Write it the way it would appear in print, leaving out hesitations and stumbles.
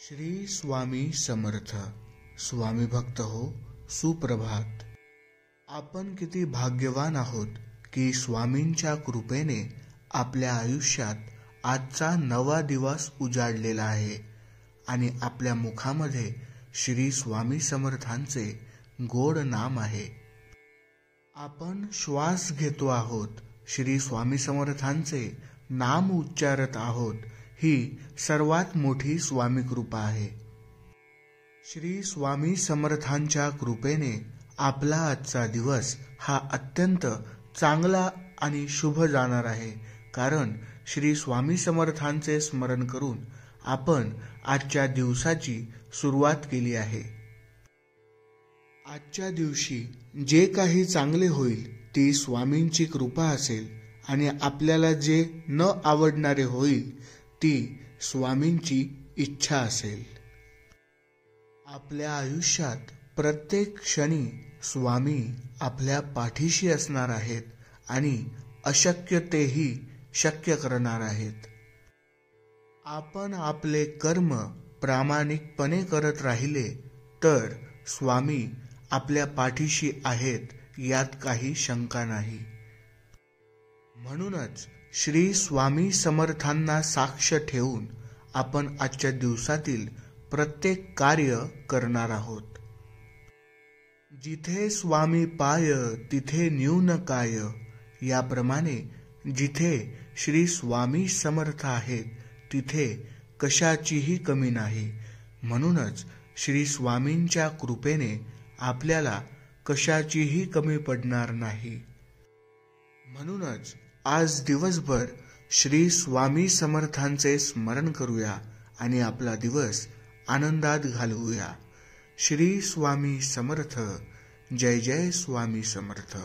श्री स्वामी समर्थ. स्वामी भक्त हो, सुप्रभात. आपण किती भाग्यवान आहोत की स्वामींच्या कृपेने आपल्या आयुष्यात आजचा नवा दिवस उजाडलेला आहे आणि आपल्या मुखामध्ये श्री स्वामी समर्थांचे गोड नाम आहे. आपण श्वास घेतो आहोत, श्री स्वामी समर्थांचे नाम उच्चारत आहोत. ही सर्वात मोठी स्वामी कृपा आहे. श्री स्वामी समर्थांच्या कृपेने आपला आजचा दिवस हा अत्यंत चांगला आणि शुभ जाणार आहे, कारण श्री स्वामी समर्थांचे स्मरण करून आपण आजच्या दिवसाची सुरुवात केली आहे. आजच्या दिवशी जे काही चांगले होईल ती स्वामींची कृपा असेल आणि आपल्याला जे न आवडणारे होईल ती स्वामींची इच्छा असेल. आपल्या आयुष्यात प्रत्येक क्षणी स्वामी आपल्या पाठीशी असणार आहेत आणि अशक्य तेही शक्य करणार आहेत. आपण आपले कर्म प्रामाणिकपणे करत राहिले तर स्वामी आपल्या पाठीशी आहेत, यात काही शंका नाही. म्हणूनच श्री स्वामी समर्थांना साक्ष ठेवून आपण आजच्या दिवसातील प्रत्येक कार्य करणार आहोत. जिथे स्वामी पाय तिथे न्यून काय, याप्रमाणे जिथे श्री स्वामी समर्थ आहेत तिथे कशाचीही कमी नाही. म्हणूनच श्री स्वामींच्या कृपेने आपल्याला कशाचीही कमी पडणार नाही. म्हणूनच आज दिवसभर श्री स्वामी समर्थांचे स्मरण करूया आणि आपला दिवस आनंदात घालवूया. श्री स्वामी समर्थ. जय जय स्वामी समर्थ.